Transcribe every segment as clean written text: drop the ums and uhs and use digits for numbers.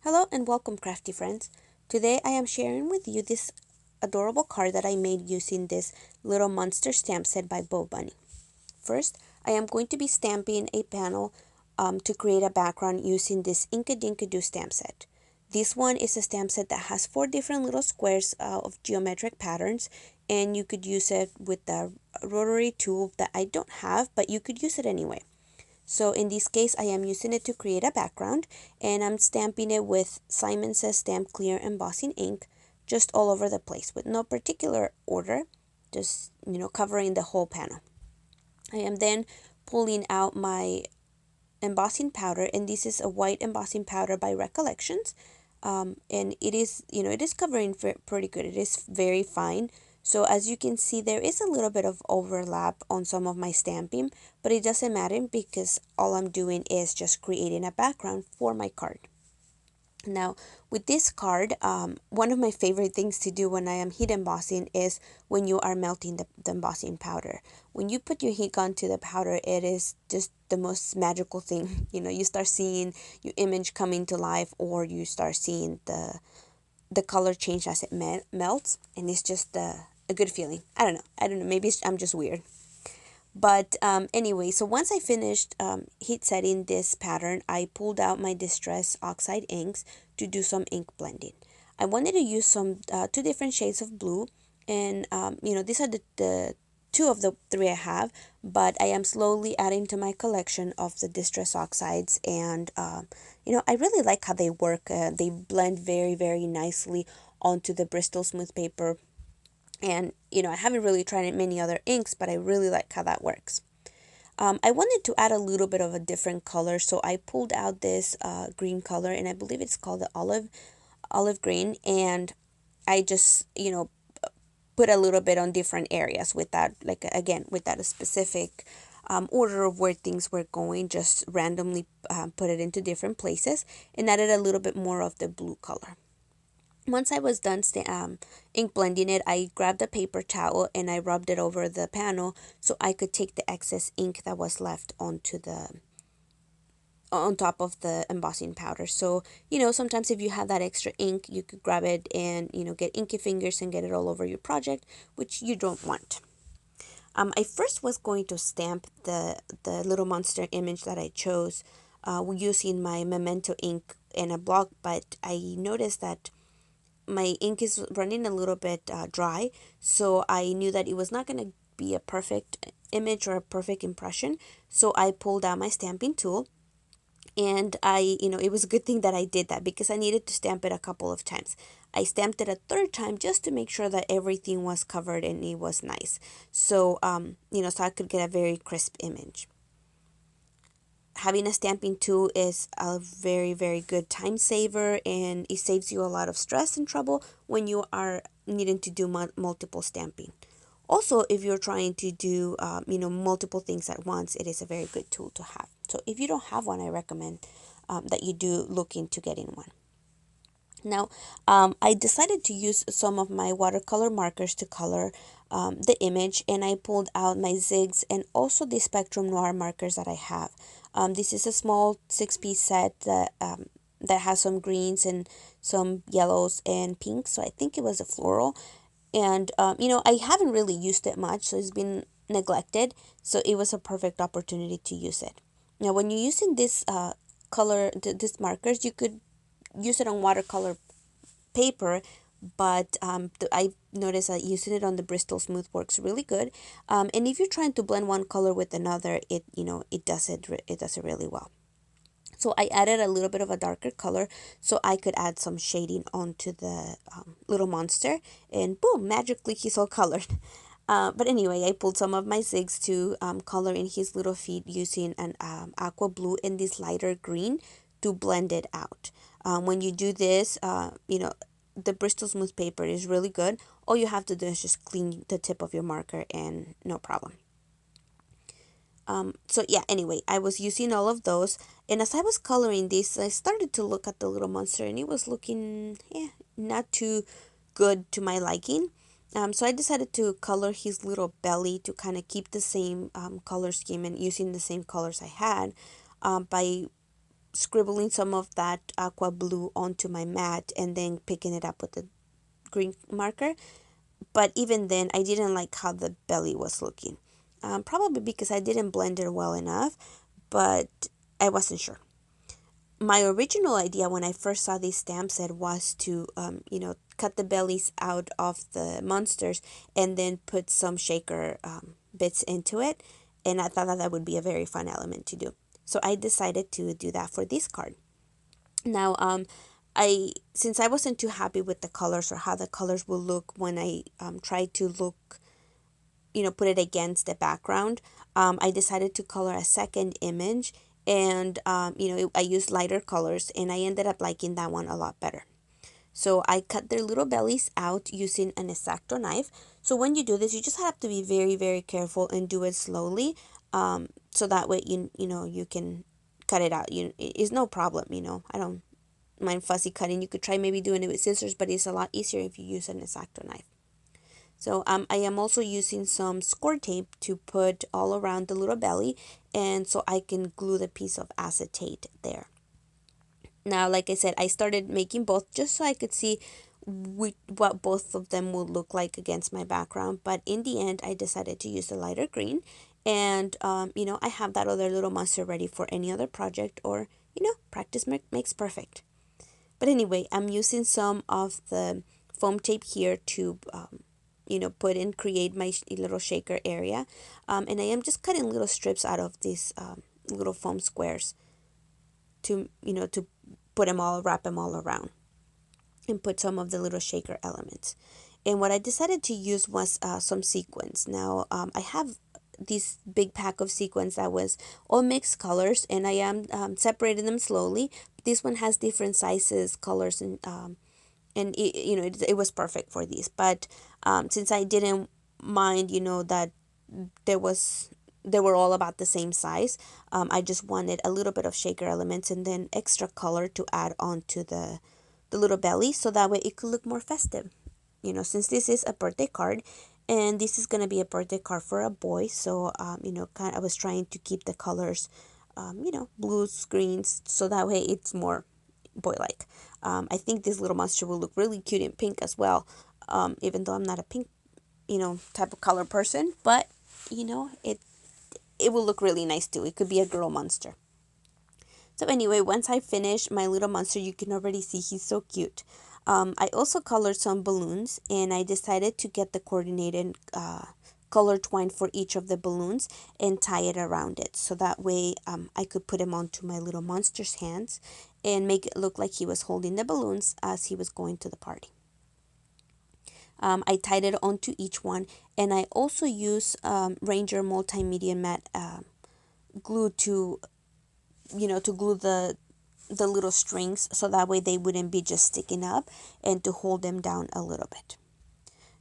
Hello and welcome, crafty friends. Today I am sharing with you this adorable card that I made using this little monster stamp set by BoBunny. First, I am going to be stamping a panel to create a background using this Inka Dinka Doo stamp set. This one is a stamp set that has 4 different little squares of geometric patterns, and you could use it with the rotary tool that I don't have, but you could use it anyway. So in this case, I am using it to create a background, and I'm stamping it with Simon Says Stamp Clear embossing ink just all over the place with no particular order, just covering the whole panel. I am then pulling out my embossing powder, and this is a white embossing powder by Recollections. And it is covering pretty good. It is very fine. So as you can see, there is a little bit of overlap on some of my stamping, but it doesn't matter because all I'm doing is just creating a background for my card. Now, with this card, one of my favorite things to do when I am heat embossing is when you are melting the embossing powder. When you put your heat gun to the powder, it is just the most magical thing. You start seeing your image coming to life, or you start seeing the color change as it melts, and it's just a good feeling. I don't know. Maybe I'm just weird. But anyway, so once I finished heat setting this pattern, I pulled out my Distress Oxide inks to do some ink blending. I wanted to use some 2 different shades of blue, and these are the 2 of the 3 I have, but I am slowly adding to my collection of the Distress Oxides, and I really like how they work. They blend very, very nicely onto the Bristol Smooth paper, and I haven't really tried many other inks, but I really like how that works. I wanted to add a little bit of a different color, so I pulled out this green color, and I believe it's called the olive green, and I just put a little bit on different areas with that, like again without a specific order of where things were going, just randomly put it into different places and added a little bit more of the blue color. Once I was done ink blending it, I grabbed a paper towel and I rubbed it over the panel so I could take the excess ink that was left on top of the embossing powder. So, sometimes if you have that extra ink, you could grab it and, get inky fingers and get it all over your project, which you don't want. I first was going to stamp the little monster image that I chose using my Memento ink in a block, but I noticed that my ink is running a little bit dry, so I knew that it was not going to be a perfect image or a perfect impression. So I pulled out my stamping tool, and it was a good thing that I did that because I needed to stamp it a couple of times. I stamped it a third time just to make sure that everything was covered and it was nice. So so I could get a very crisp image. Having a stamping tool is a very, very good time saver, and it saves you a lot of stress and trouble when you are needing to do multiple stamping. Also, if you're trying to do multiple things at once, it is a very good tool to have. So if you don't have one, I recommend that you do look into getting one. Now, I decided to use some of my watercolor markers to color the image, and I pulled out my Zigs and also the Spectrum Noir markers that I have. This is a small 6-piece set that has some greens and some yellows and pinks, so I think it was a floral. And, I haven't really used it much, so it's been neglected, so it was a perfect opportunity to use it. Now, when you're using this these markers, you could use it on watercolor paper, but I noticed that using it on the Bristol Smooth works really good. And if you're trying to blend one color with another, it does it really well. So I added a little bit of a darker color so I could add some shading onto the little monster, and boom, magically he's all colored. But anyway, I pulled some of my zigs to color in his little feet using an aqua blue and this lighter green to blend it out. When you do this, the Bristol Smooth paper is really good. All you have to do is just clean the tip of your marker and no problem. So yeah, anyway, I was using all of those, and as I was coloring this, I started to look at the little monster, and it was looking, not too good to my liking. So I decided to color his little belly to kind of keep the same color scheme and using the same colors I had by scribbling some of that aqua blue onto my mat and then picking it up with the green marker. But even then, I didn't like how the belly was looking. Probably because I didn't blend it well enough, but I wasn't sure. My original idea when I first saw this stamp set was to, cut the bellies out of the monsters and then put some shaker bits into it. And I thought that that would be a very fun element to do. So I decided to do that for this card. Now, since I wasn't too happy with the colors or how the colors will look when I tried to look, put it against the background, I decided to color a second image, and I used lighter colors, and I ended up liking that one a lot better. So I cut their little bellies out using an X-Acto knife. So when you do this, you just have to be very, very careful and do it slowly. So that way you can cut it out. It's no problem. I don't mind fussy cutting. You could try maybe doing it with scissors, but it's a lot easier if you use an X-Acto knife. So I am also using some score tape to put all around the little belly, and so I can glue the piece of acetate there. Now, like I said, I started making both just so I could see what both of them would look like against my background. But in the end, I decided to use the lighter green. And, I have that other little monster ready for any other project, or, practice makes perfect. But anyway, I'm using some of the foam tape here to, put in, create my little shaker area. And I am just cutting little strips out of these little foam squares to put them all, wrap them all around, and put some of the little shaker elements. And what I decided to use was some sequins. Now, I have this big pack of sequins that was all mixed colors, and I am separating them slowly. This one has different sizes, colors, and it was perfect for these. But since I didn't mind, that there was they were all about the same size, I just wanted a little bit of shaker elements and then extra color to add on to the little belly, so that way it could look more festive. Since this is a birthday card, and this is going to be a birthday card for a boy, so I was trying to keep the colors blues, greens, so that way it's more boy-like. I think this little monster will look really cute in pink as well, even though I'm not a pink type of color person, but it will look really nice too. It could be a girl monster. So anyway, once I finish my little monster, you can already see he's so cute. I also colored some balloons, and I decided to get the coordinated color twine for each of the balloons and tie it around it. So that way I could put him onto my little monster's hands and make it look like he was holding the balloons as he was going to the party. I tied it onto each one, and I also use Ranger Multimedia Matte glue to glue the little strings, so that way they wouldn't be just sticking up, and to hold them down a little bit.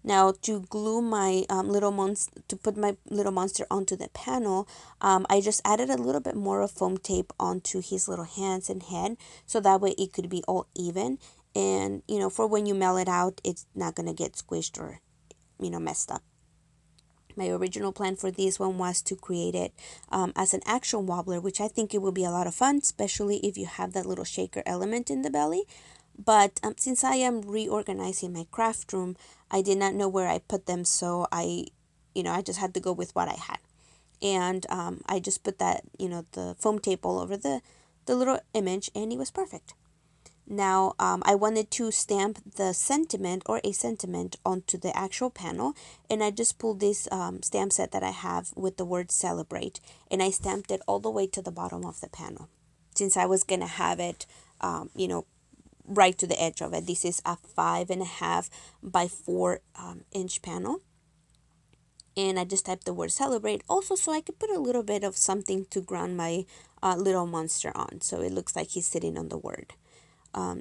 Now, to glue my to put my little monster onto the panel, I just added a little bit more of foam tape onto his little hands and head, so that way it could be all even, and for when you mail it out, it's not gonna get squished or messed up. My original plan for this one was to create it as an action wobbler, which I think it will be a lot of fun, especially if you have that little shaker element in the belly. But since I am reorganizing my craft room, I did not know where I put them, so I just had to go with what I had. And I just put that, the foam tape all over the little image, and it was perfect. Now, I wanted to stamp the sentiment or a sentiment onto the actual panel, and I just pulled this stamp set that I have with the word celebrate, and I stamped it all the way to the bottom of the panel, since I was going to have it, right to the edge of it. This is a 5.5 by 4 inch panel. And I just typed the word celebrate also, so I could put a little bit of something to ground my little monster on, so it looks like he's sitting on the word.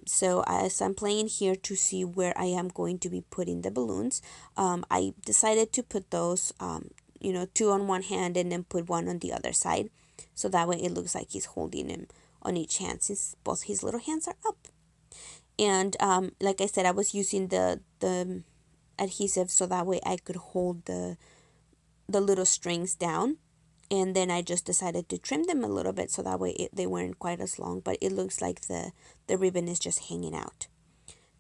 So as I'm playing here to see where I am going to be putting the balloons, I decided to put those, 2 on one hand and then put one on the other side. So that way it looks like he's holding him on each hand, since both his little hands are up. And like I said, I was using the adhesive so that way I could hold the little strings down. and then I just decided to trim them a little bit so that way they weren't quite as long, but it looks like the ribbon is just hanging out.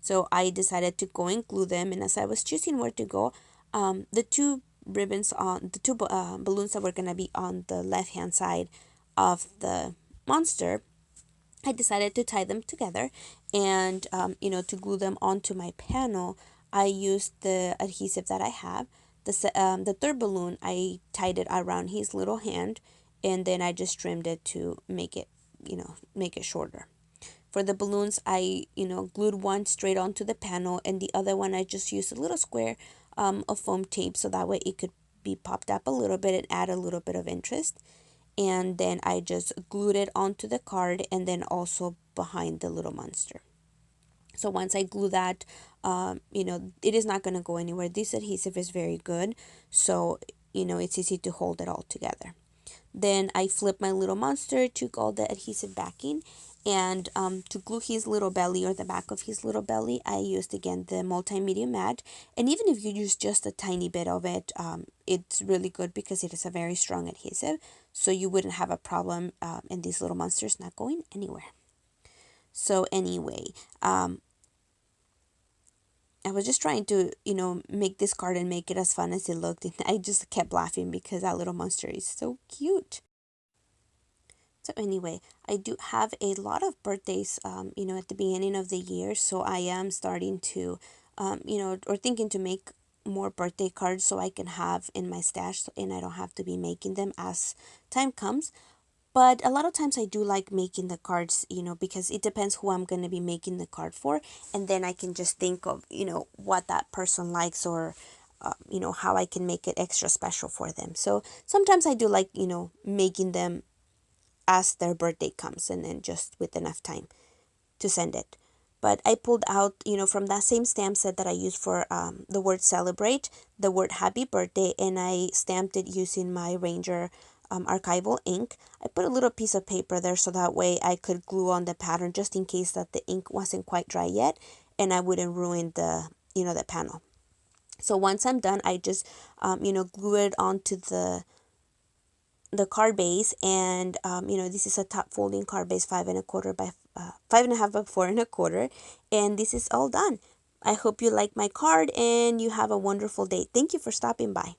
So I decided to go and glue them, and as I was choosing where to go, the two ribbons on the two balloons that were gonna be on the left hand side of the monster, I decided to tie them together, and to glue them onto my panel, I used the adhesive that I have. The third balloon, I tied it around his little hand, and then I just trimmed it to make it shorter. For the balloons, I glued one straight onto the panel, and the other one I just used a little square of foam tape so that way it could be popped up a little bit and add a little bit of interest. And then I just glued it onto the card and then also behind the little monster. So once I glue that, it is not going to go anywhere. This adhesive is very good, so it's easy to hold it all together. Then I flipped my little monster, took all the adhesive backing, and to glue his little belly, or the back of his little belly, I used again the multimedia mat. And even if you use just a tiny bit of it, it's really good because it is a very strong adhesive, so you wouldn't have a problem in these little monsters not going anywhere. So anyway, I was just trying to, make this card and make it as fun as it looked, and I just kept laughing because that little monster is so cute. So anyway, I do have a lot of birthdays, at the beginning of the year, so I am starting to, or thinking to make more birthday cards so I can have in my stash, and I don't have to be making them as time comes. But a lot of times I do like making the cards, because it depends who I'm going to be making the card for, and then I can just think of, what that person likes, or how I can make it extra special for them. So sometimes I do like, making them as their birthday comes, and then just with enough time to send it. But I pulled out, from that same stamp set that I used for the word celebrate, the word happy birthday, and I stamped it using my Ranger archival ink. I put a little piece of paper there so that way I could glue on the pattern just in case that the ink wasn't quite dry yet, and I wouldn't ruin the panel. So once I'm done, I just glue it onto the card base, and this is a top folding card base, 5 1/4 by 5 1/2 by 4 1/4, and this is all done. I hope you like my card and you have a wonderful day. Thank you for stopping by.